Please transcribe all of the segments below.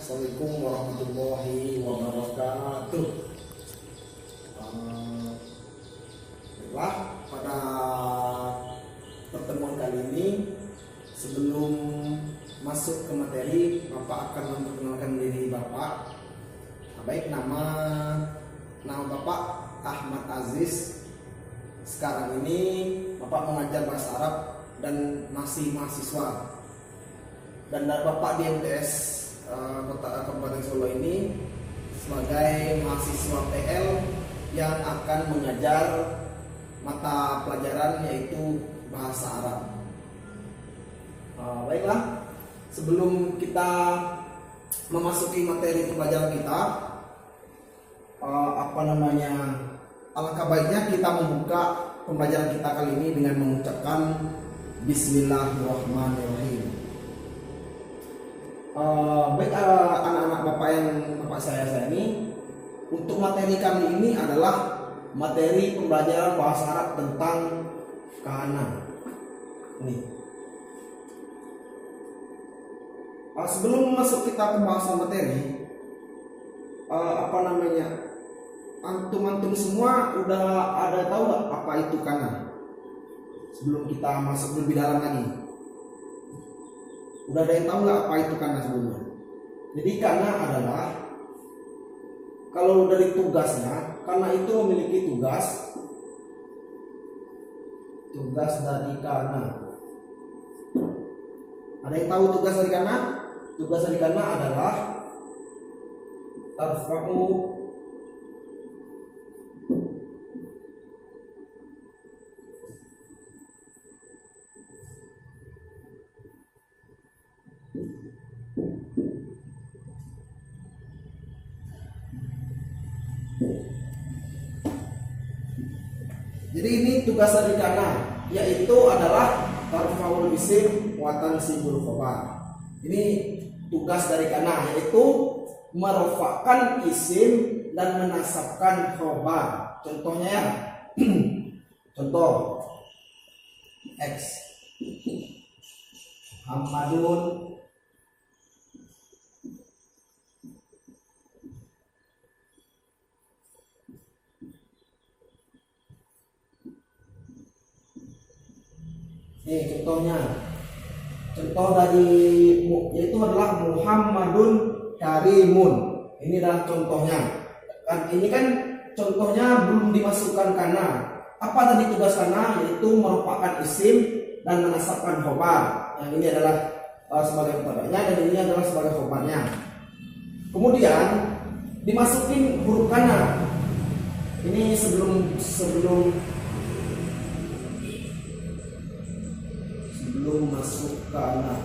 Assalamualaikum warahmatullahi wabarakatuh. Baiklah, pada pertemuan kali ini, sebelum masuk ke materi, Bapak akan memperkenalkan diri Bapak. Baik, nama Bapak Ahmad Aziz. Sekarang ini Bapak mengajar bahasa Arab dan masih mahasiswa. Dan Bapak di MTS Kota Kabupaten Solo ini sebagai mahasiswa PL yang akan mengajar mata pelajaran yaitu bahasa Arab. Baiklah, sebelum kita memasuki materi pembelajaran kita, alangkah baiknya kita membuka pembelajaran kita kali ini dengan mengucapkan Bismillahirrahmanirrahim. Baik, anak-anak bapak saya sayangi, untuk materi kami ini adalah materi pembelajaran bahasa Arab tentang kana. Sebelum masuk kita ke bahasa materi, antum semua udah ada tahu nggak apa itu kana? Sebelum kita masuk lebih dalam lagi, udah ada yang tahu nggak apa itu kana sebelumnya? Jadi kana adalah, kalau dari tugasnya, kana itu memiliki tugas dari kana. Ada yang tahu tugas dari kana? Tugas dari kana adalah tarfa'u Jadi ini tugas dari kana, yaitu adalah tarfa'ul isim wa tansibul khabar. Ini tugas dari kana, yaitu merofakkan isim dan menasabkan khabar. Contohnya ya, contoh X Muhammadun contoh dari yaitu adalah Muhammadun Karimun. Ini adalah contohnya. Ini kan contohnya belum dimasukkan kana. Apa tadi tugas kana? Yaitu merupakan isim dan menasabkan khobar. Yang ini adalah sebagai mubtada'nya dan ini adalah sebagai khobarnya. Kemudian dimasukin huruf kana. Ini sebelum masuk kana.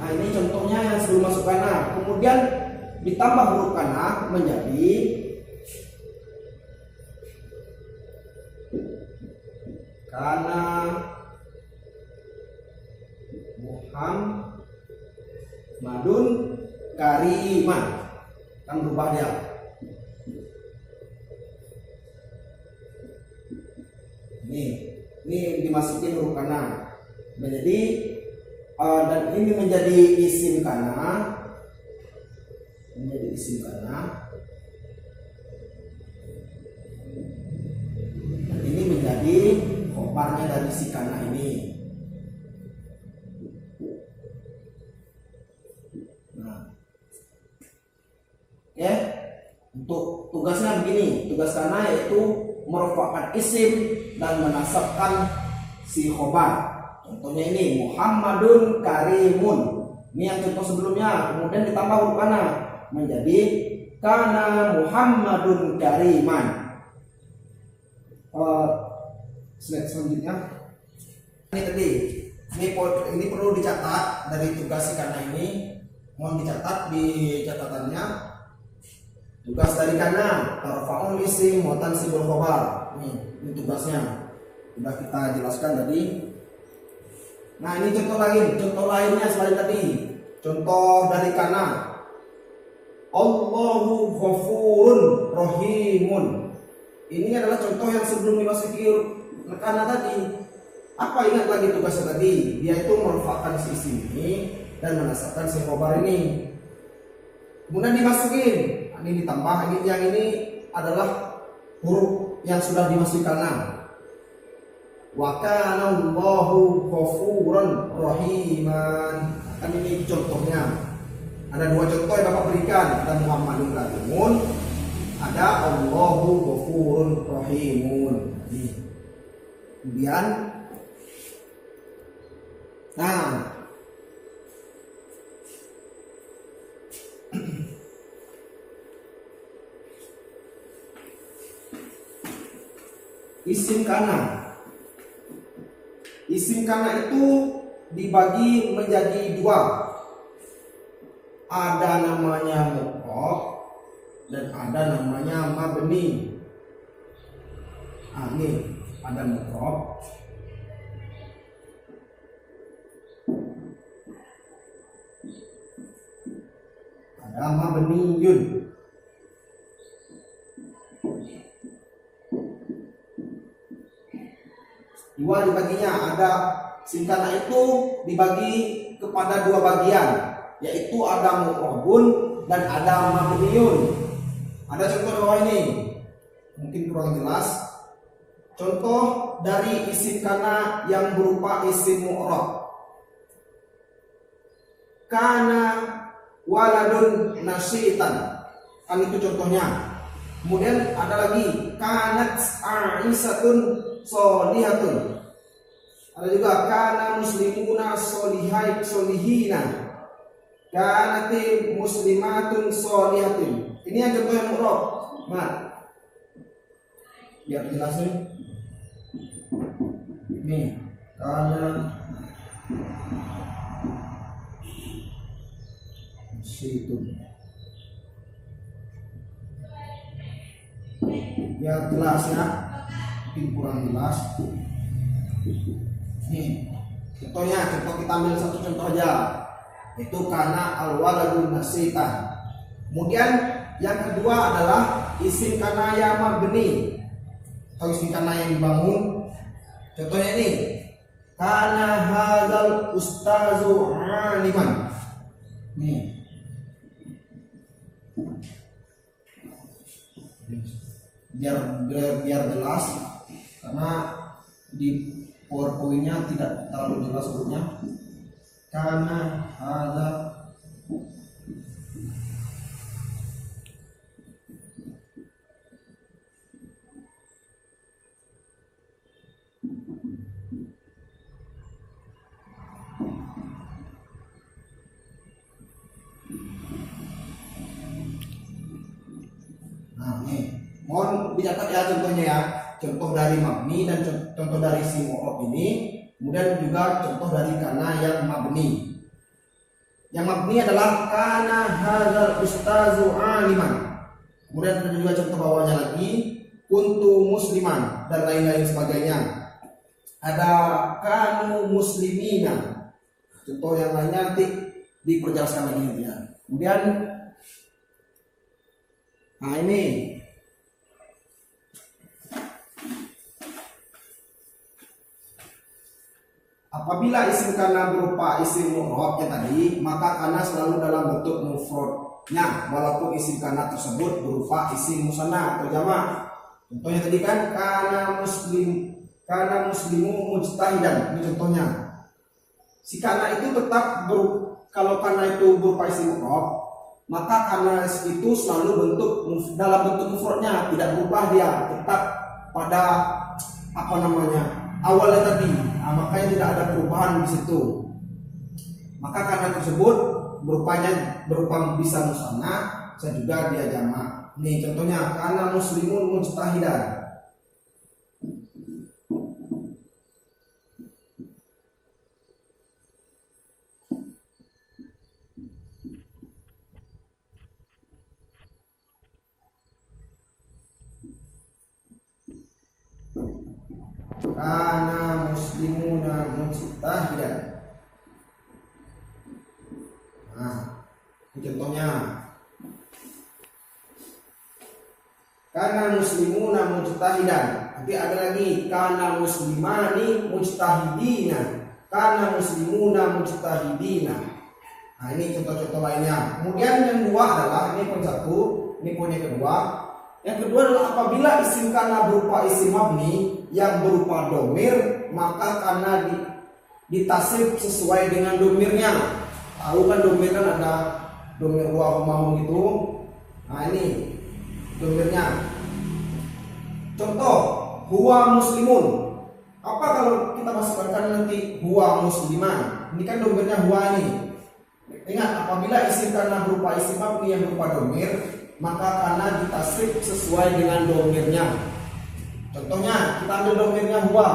Ini contohnya yang sebelum masuk kana. Kemudian ditambah huruf kana menjadi kana Muhammadun Kariman, kan berubah dia. Ini dimasukin huruf kana menjadi dan ini menjadi isim kana, dan ini menjadi khobarnya dari si kana ini. Untuk tugasnya begini, tugas kana yaitu merofakkan isim dan menasabkan si khobar. Contohnya ini Muhammadun Karimun. Ini yang contoh sebelumnya, kemudian ditambah huruf kana menjadi kana Muhammadun Kariman. Slide selanjutnya. Ini tadi, ini perlu dicatat dari tugas kana ini. Mohon dicatat di catatannya. Tugas dari kana tarfa'ul isim wa tansibul khobar. Ini tugasnya. Sudah kita jelaskan tadi. Nah, ini contoh lainnya selain tadi. Contoh dari kana. Allahu Ghafurun Rahimun. Ini adalah contoh yang sebelum dimasuki kana tadi. Apa ingat lagi tugasnya tadi? Dia itu merofakkan si isim ini dan menasabkan si khobar ini. Kemudian dimasukin. Ini ditambah, yang ini adalah huruf yang sudah dimasuki kana. Wa kana Allahu Ghafuran Rahiman. Kan ini contohnya. Ada dua contoh yang Bapak berikan. Ada Muhammadun Karimun, ada Allahu Ghafurun Rahimun. Kemudian isim kana. Isim kana itu dibagi menjadi dua. Ada namanya mudhaf dan ada namanya mabni. Ini ada mudhaf. Ada mabniyun. Dua dibaginya, ada simkana itu dibagi kepada dua bagian, yaitu ada mu'rabun dan ada mabniyun. Ada contoh di bawah ini, mungkin kurang jelas. Contoh dari isim kana yang berupa isim mu'rab. Kana waladun nasitan. Kan itu contohnya. Kemudian ada lagi kanat Aisyatun solihatun. Ada juga kana muslimuna solihina. Kanati muslimatun solihatun. Ini yang contoh yang mu'rab. Nah, biar jelas nih. Ini kana situ. Ya jelas ya, mungkin kurang jelas. Nih contohnya, kita ambil satu contoh aja, itu kana al-waladun nasitan. Kemudian yang kedua adalah isim kana ya mabni atau isim kana yang dibangun. Contohnya ini kana hadzal ustazu aliman. Nih biar jelas, karena di PowerPoint-nya tidak terlalu jelas hurufnya. Karena ada mohon dicatat ya contohnya ya, contoh dari mabni dan contoh dari si mu'rab ini, kemudian juga contoh dari kana yang mabni. Yang mabni adalah kana hadzal ustazu aliman. Kemudian ada juga contoh bawahnya lagi kuntu musliman dan lain-lain sebagainya. Ada kanu muslimina. Contoh yang lainnya nanti diperjelaskan lagi ya. Kemudian ini apabila isim kana berupa isim mu'rab yang tadi, maka kana selalu dalam bentuk mufradnya, walaupun isim kana tersebut berupa isim musanna atau jamak. Contohnya tadi kan kana muslimu mujtahidan. Ini contohnya. Si kana itu tetap kalau kana itu berupa isim mu'rab, maka kana itu selalu dalam bentuk mufradnya, tidak berubah, dia tetap pada awalnya tadi. Makanya tidak ada perubahan di situ. Maka kana tersebut berupa bisa musanna, bisa juga dia jamak. Nih contohnya, kana muslimun mujtahidan. Kana muslimuna mujtahidan. Nah, ini contohnya. Kana muslimuna mujtahidan. Nanti ada lagi kana muslimani mujtahidina. Kana muslimuna mujtahidina. Nah, ini contoh-contoh lainnya. Kemudian yang dua adalah, ini poin satu, ini poin yang kedua. Yang kedua adalah apabila isim kana berupa isim mabni yang berupa domir, maka kana ditasrif sesuai dengan domirnya. Tahu kan domir kan ada domir huwa mahum gitu. Nah ini domirnya. Contoh, huwa muslimun. Apa kalau kita masukkan nanti huwa musliman? Ini kan domirnya huwa ini. Ingat, apabila isim kana berupa isim mabni yang berupa domir, maka kana ditasrif sesuai dengan domirnya. Contohnya, kita ambil domirnya huwa.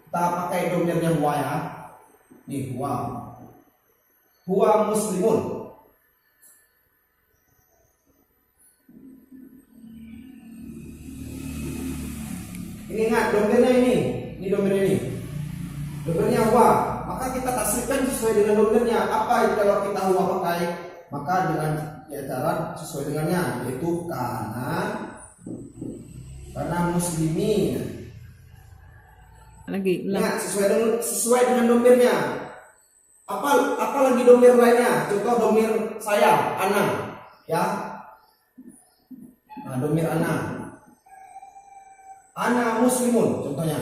Kita pakai domirnya huwa ya. Nih huwa. Huwa muslimun. Ini ingat domirnya ini. Ini domirnya ini. Domirnya huwa. Maka kita tasrifkan sesuai dengan domirnya. Apa kalau kita huwa pakai? Maka dengan cara sesuai dengannya, yaitu karena muslimin. Lagi Nah, sesuai dengan domirnya. Apa lagi domir lainnya? Contoh domir saya, ana, ya. Nah, domir ana. Ana muslimun, contohnya.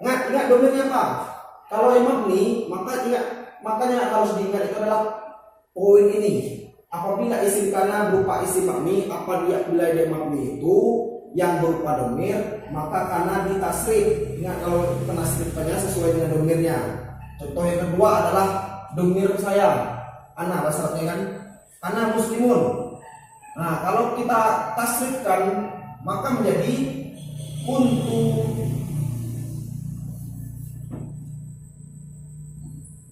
Ingat domirnya apa? Kalau yang mabni, makanya harus diingat itu adalah poin ini. Apabila isim kana berupa isim mabni, apabila dia mabni itu yang berupa domir, maka kana ditasrif. Ingat kalau penasrifannya sesuai dengan domirnya. Contoh yang kedua adalah domir saya, ana, bahasa Arabnya kan, ana muslimun. Nah, kalau kita tasrifkan maka menjadi kuntu.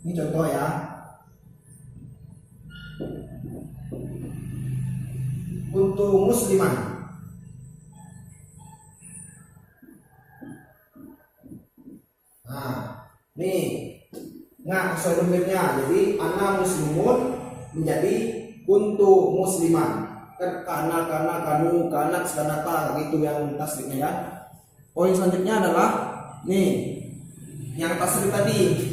Ini contoh ya. Kuntu musliman. Nah, nih. Nah, sesuai domirnya. Jadi ana muslimun menjadi kuntu musliman. Kana, kanu, kanak, sekanata, gitu yang tasrifnya ya. Poin selanjutnya adalah nih yang tasrif tadi.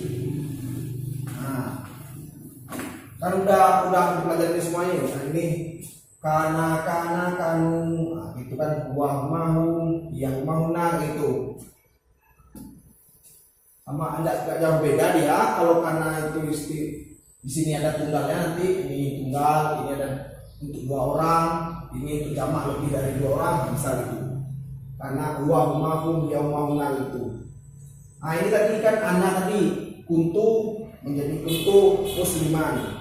Kan udah dipelajari semuanya. Nah, ini kana, kanu, nah, itu kan huwa mahum, yang mahuna gitu. Sama Anda gak jauh beda dia. Kalau kana itu di sini ada tunggalnya, nanti ini tunggal, ini ada untuk 2 orang, ini untuk jamak lebih dari 2 orang, bisa gitu. Karena huwa mahum, yang mahuna itu. Nah, ini tadi kan ana tadi kuntu menjadi kuntu musliman.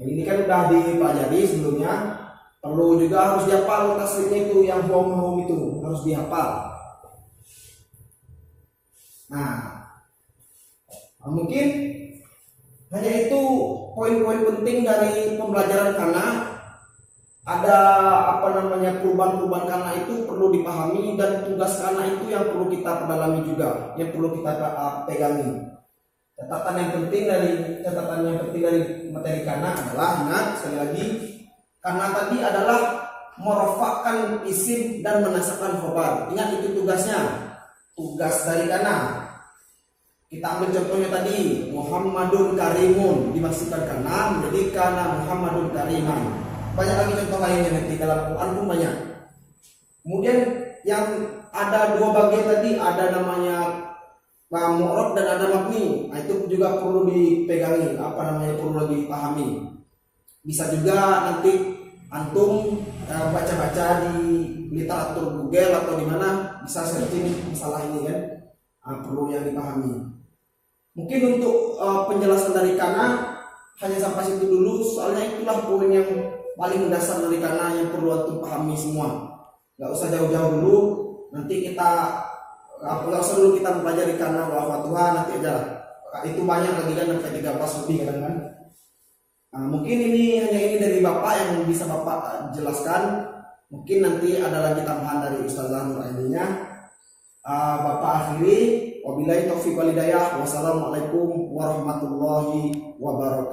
Ini kan udah dipelajari sebelumnya. Perlu juga harus dihafal tasrifnya itu, yang huwa itu harus dihafal. Nah, mungkin hanya itu poin-poin penting dari pembelajaran kana. Ada perubahan-perubahan kana itu perlu dipahami, dan tugas kana itu yang perlu kita perdalami juga, yang perlu kita pegangi. Catatan yang penting dari materi kana adalah, ingat sekali lagi, kana tadi adalah merofakkan isim dan menasabkan khobar. Ingat itu tugasnya, tugas dari kana. Kita ambil contohnya tadi, Muhammadun karimun, dimasukkan kana menjadi kana Muhammadun kariman. Banyak lagi contoh lainnya nanti dalam Quran pun banyak. Kemudian yang ada dua bagian tadi, ada namanya mu'rab dan ada mabni. Nah, itu juga perlu dipegangi, perlu lagi dipahami. Bisa juga nanti antum baca-baca di literatur Google atau di mana, bisa searching masalah ini kan. Perlu yang dipahami. Mungkin untuk penjelasan dari Kana hanya sampai situ dulu, soalnya itulah poin yang paling mendasar dari Kana yang perlu antum pahami semua. Gak usah jauh-jauh dulu, nanti kita nggak usah dulu kita mempelajari Kana wa akhwatuha, nanti aja lah. Itu banyak lagi kan, sampai 13 lebih kan. Mungkin ini hanya ini dari Bapak yang bisa Bapak jelaskan. Mungkin nanti ada lagi tambahan dari Ustazah Nur Aininya. Bapak akhiri, wabillahi taufiq wal hidayah. Wassalamualaikum warahmatullahi wabarakatuh.